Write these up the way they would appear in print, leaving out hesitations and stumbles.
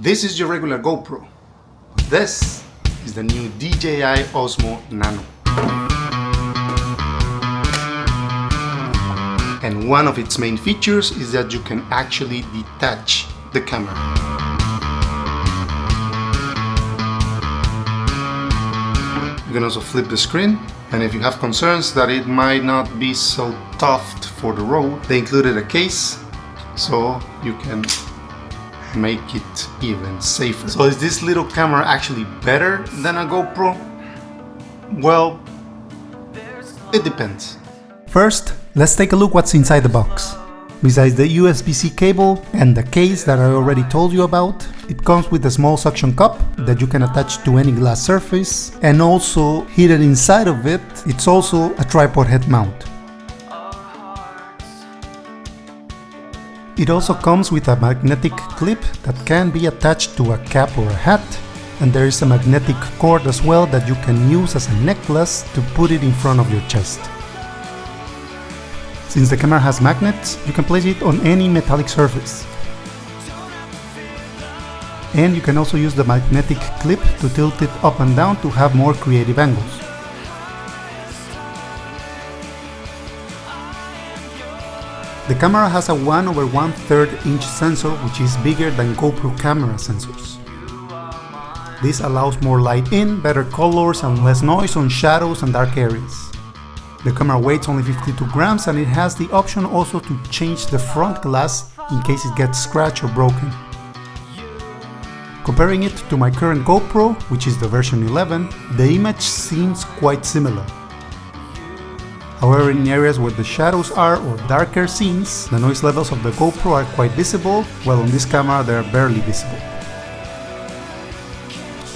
This is your regular GoPro. This is the new DJI Osmo Nano. And one of its main features is that you can actually detach the camera. You can also flip the screen, and if you have concerns that it might not be so tough for the road, they included a case so you can make it even safer. So is this little camera actually better than a GoPro? Well, it depends. First, let's take a look what's inside the box. Besides the USB-C cable and the case that I already told you about, it comes with a small suction cup that you can attach to any glass surface, and also hidden inside of it, it's also a tripod head mount. It also comes with a magnetic clip that can be attached to a cap or a hat, and there is a magnetic cord as well that you can use as a necklace to put it in front of your chest. Since the camera has magnets, you can place it on any metallic surface. And you can also use the magnetic clip to tilt it up and down to have more creative angles. The camera has a 1/1/3 inch sensor, which is bigger than GoPro camera sensors. This allows more light in, better colors and less noise on shadows and dark areas. The camera weighs only 52 grams and it has the option also to change the front glass in case it gets scratched or broken. Comparing it to my current GoPro, which is the version 11, the image seems quite similar. However, in areas where the shadows are or darker scenes, the noise levels of the GoPro are quite visible, while on this camera they are barely visible.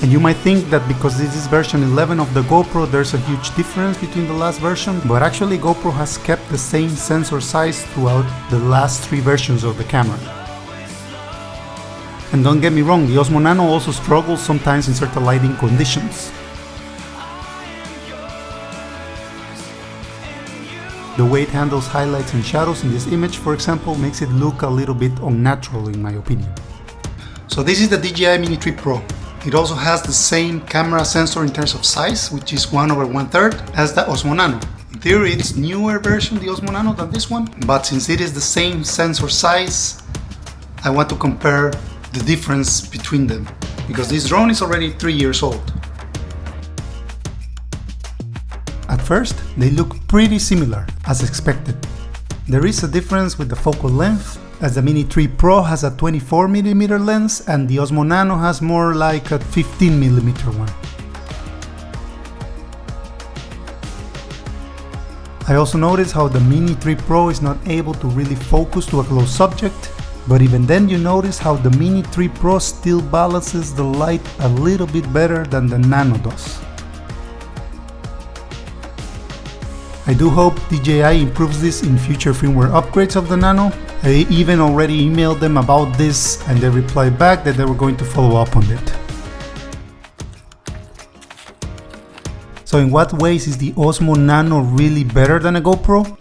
And you might think that because this is version 11 of the GoPro, there's a huge difference between the last version, but actually GoPro has kept the same sensor size throughout the last 3 versions of the camera. And don't get me wrong, the Osmo Nano also struggles sometimes in certain lighting conditions. The way it handles highlights and shadows in this image, for example, makes it look a little bit unnatural in my opinion. So this is the DJI Mini 3 Pro. It also has the same camera sensor in terms of size, which is 1/1/3 as the Osmo Nano. In theory, it's newer version, the Osmo Nano, than this one, but since it is the same sensor size, I want to compare the difference between them, because this drone is already 3 years old. At first, they look pretty similar, as expected. There is a difference with the focal length, as the Mini 3 Pro has a 24mm lens and the Osmo Nano has more like a 15mm one. I also noticed how the Mini 3 Pro is not able to really focus to a close subject, but even then you notice how the Mini 3 Pro still balances the light a little bit better than the Nano does. I do hope DJI improves this in future firmware upgrades of the Nano. I even already emailed them about this and they replied back that they were going to follow up on it. So in what ways is the Osmo Nano really better than a GoPro?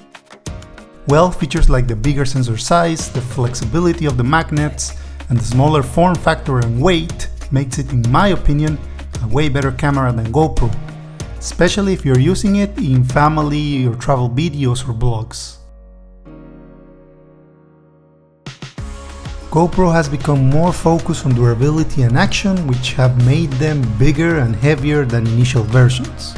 Well, features like the bigger sensor size, the flexibility of the magnets, and the smaller form factor and weight makes it, in my opinion, a way better camera than GoPro, especially if you're using it in family or travel videos or blogs. GoPro has become more focused on durability and action, which have made them bigger and heavier than initial versions.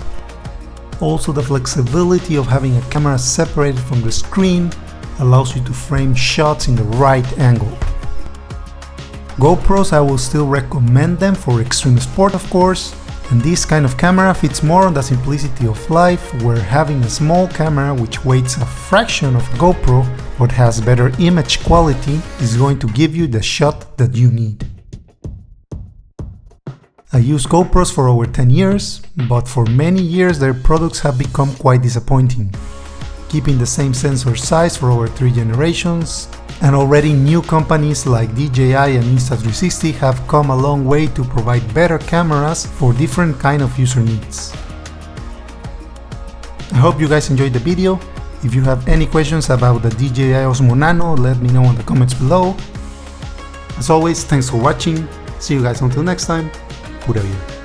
Also, the flexibility of having a camera separated from the screen allows you to frame shots in the right angle. GoPros, I will still recommend them for extreme sport, of course, and this kind of camera fits more on the simplicity of life, where having a small camera which weighs a fraction of GoPro but has better image quality is going to give you the shot that you need. I use GoPros for over 10 years, but for many years their products have become quite disappointing, keeping the same sensor size for over 3 generations, and already new companies like DJI and Insta360 have come a long way to provide better cameras for different kind of user needs. I hope you guys enjoyed the video. If you have any questions about the DJI Osmo Nano, let me know in the comments below. As always, thanks for watching, See you guys until next time. Pura vida.